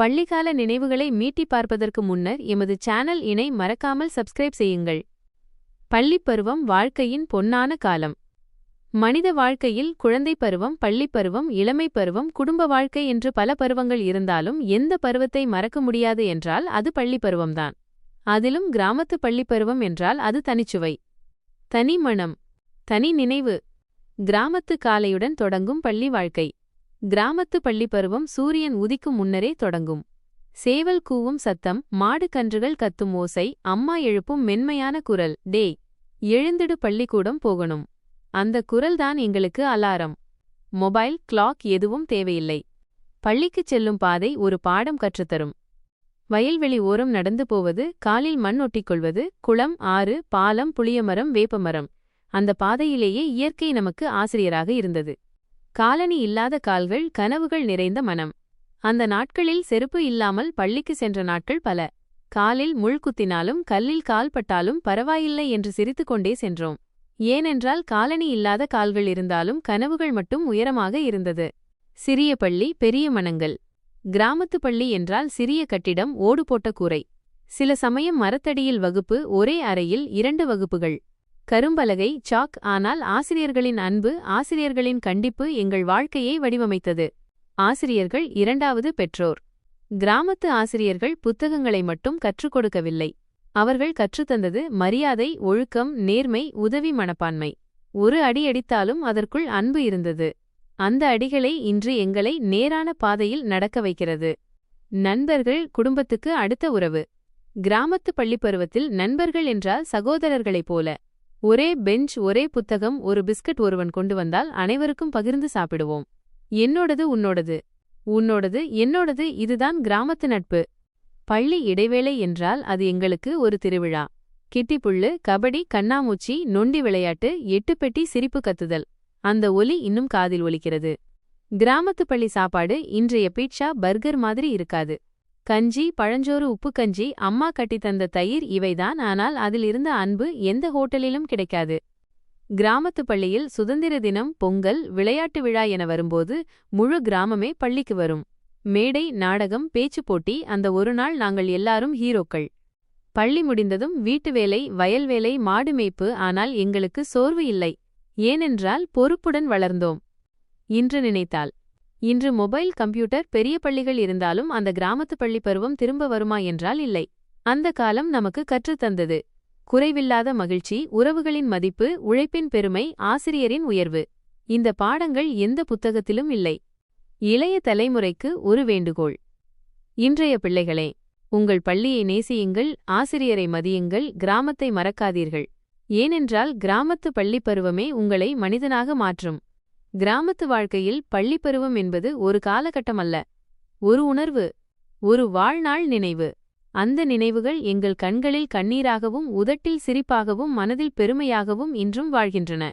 பள்ளிக்கால நினைவுகளை மீட்டிப் பார்ப்பதற்கு முன்னர் எமது சேனல் இனை மறக்காமல் சப்ஸ்கிரைப் செய்யுங்கள். பள்ளிப் பருவம் வாழ்க்கையின் பொன்னான காலம். மனித வாழ்க்கையில் குழந்தைப் பருவம், பள்ளிப் பருவம், இளமைப் பருவம், குடும்ப வாழ்க்கை என்று பல பருவங்கள் இருந்தாலும் எந்த பருவத்தை மறக்க முடியாது என்றால் அது பள்ளிப் பருவம்தான். அதிலும் கிராமத்து பள்ளிப் பருவம் என்றால் அது தனிச்சுவை, தனி மணம், தனி நினைவு. கிராமத்து காலையுடன் தொடங்கும் பள்ளி வாழ்க்கை. கிராமத்து பள்ளிப் பருவம் சூரியன் உதிக்கும் முன்னரே தொடங்கும். சேவல் கூவும் சத்தம், மாடு கன்றுகள் கத்தும் ஓசை, அம்மா எழுப்பும் மென்மையான குரல், டேய் எழுந்திடு பள்ளிக்கூடம் போகணும். அந்த குரல்தான் எங்களுக்கு அலாரம். மொபைல், கிளாக் எதுவும் தேவையில்லை. பள்ளிக்குச் செல்லும் பாதை ஒரு பாடம் கற்றுத்தரும். வயல்வெளி ஓரம் நடந்து போவது, காலில் மண் ஒட்டிக்கொள்வது, குளம், ஆறு, பாலம், புளியமரம், வேப்பமரம். அந்த பாதையிலேயே இயற்கை நமக்கு ஆசிரியராக இருந்தது. காலணி இல்லாத கால்கள், கனவுகள் நிறைந்த மனம். அந்த நாட்களில் செருப்பு இல்லாமல் பள்ளிக்கு சென்ற நாட்கள் பல. காலில் முள் குத்தினாலும் கல்லில் கால் பட்டாலும் பரவாயில்லை என்று சிரித்துக்கொண்டே சென்றோம். ஏனென்றால் காலணி இல்லாத கால்கள் இருந்தாலும் கனவுகள் மட்டும் உயரமாக இருந்தது. சிறிய பள்ளி, பெரிய மனங்கள். கிராமத்து பள்ளி என்றால் சிறிய கட்டிடம், ஓடு போட்ட கூரை. சில சமயம் மரத்தடியில் வகுப்பு, ஒரே அறையில் 2 வகுப்புகள். கரும்பலகை, சாக். ஆனால் ஆசிரியர்களின் அன்பு, ஆசிரியர்களின் கண்டிப்பு எங்கள் வாழ்க்கையை வடிவமைத்தது. ஆசிரியர்கள் 2வது பெற்றோர். கிராமத்து ஆசிரியர்கள் புத்தகங்களை மட்டும் கற்றுக் கொடுக்கவில்லை. அவர்கள் கற்றுத்தந்தது மரியாதை, ஒழுக்கம், நேர்மை, உதவி மனப்பான்மை. ஒரு அடி அடித்தாலும் அதற்குள் அன்பு இருந்தது. அந்த அடிகளை இன்று எங்களை நேரான பாதையில் நடக்க வைக்கிறது. நண்பர்கள் குடும்பத்துக்கு அடுத்த உறவு. கிராமத்து பள்ளிப்பருவத்தில் நண்பர்கள் என்றால் சகோதரர்களைப் போல. ஒரே பெஞ்ச், ஒரே புத்தகம், ஒரு பிஸ்கட் ஒருவன் கொண்டு வந்தால் அனைவருக்கும் பகிர்ந்து சாப்பிடுவோம். என்னோடது உன்னோடது, உன்னோடது என்னோடது, இதுதான் கிராமத்து நட்பு. பள்ளி இடைவேளை என்றால் அது எங்களுக்கு ஒரு திருவிழா. கிட்டிப்புள்ளு, கபடி, கண்ணாமூச்சி, நொண்டி விளையாட்டு, 8 பெட்டி சிரிப்பு கத்துதல். அந்த ஒலி இன்னும் காதில் ஒலிக்கிறது. கிராமத்து பள்ளி சாப்பாடு இன்றைய பீட்சா, பர்கர் மாதிரி இருக்காது. கஞ்சி, பழஞ்சோறு, உப்பு கஞ்சி, அம்மா கட்டித்தந்த தயிர், இவைதான். ஆனால் அதில் இருந்த அன்பு எந்த ஹோட்டலிலும் கிடைக்காது. கிராமத்து பள்ளியில் சுதந்திர தினம், பொங்கல், விளையாட்டு விழா என வரும்போது முழு கிராமமே பள்ளிக்கு வரும். மேடை, நாடகம், பேச்சு போட்டி. அந்த ஒரு நாள் நாங்கள் எல்லாரும் ஹீரோக்கள். பள்ளி முடிந்ததும் வீட்டு வேலை, வயல் வேலை, மாடு மேய்ப்பு. ஆனால் எங்களுக்கு சோர்வு இல்லை. ஏனென்றால் பொறுப்புடன் வளர்ந்தோம். இன்று நினைத்தால், இன்று மொபைல், கம்ப்யூட்டர், பெரிய பள்ளிகள் இருந்தாலும் அந்த கிராமத்து பள்ளி பருவம் திரும்ப வருமா என்றால் இல்லை. அந்த காலம் நமக்கு கற்றுத்தந்தது குறைவில்லாத மகிழ்ச்சி, உறவுகளின் மதிப்பு, உழைப்பின் பெருமை, ஆசிரியரின் உயர்வு. இந்த பாடங்கள் எந்த புத்தகத்திலும் இல்லை. இளைய தலைமுறைக்கு ஒரு வேண்டுகோள். இன்றைய பிள்ளைகளே, உங்கள் பள்ளியை நேசியுங்கள், ஆசிரியரை மதியுங்கள், கிராமத்தை மறக்காதீர்கள். ஏனென்றால் கிராமத்து பள்ளிப் பருவமே உங்களை மனிதனாக மாற்றும். கிராமத்து வாழ்க்கையில் பள்ளிப்பருவம் என்பது ஒரு காலகட்டம் அல்ல, ஒரு உணர்வு, ஒரு வாழ்நாள் நினைவு. அந்த நினைவுகள் எங்கள் கண்களில் கண்ணீராகவும், உதட்டில் சிரிப்பாகவும், மனதில் பெருமையாகவும் இன்றும் வாழ்கின்றன.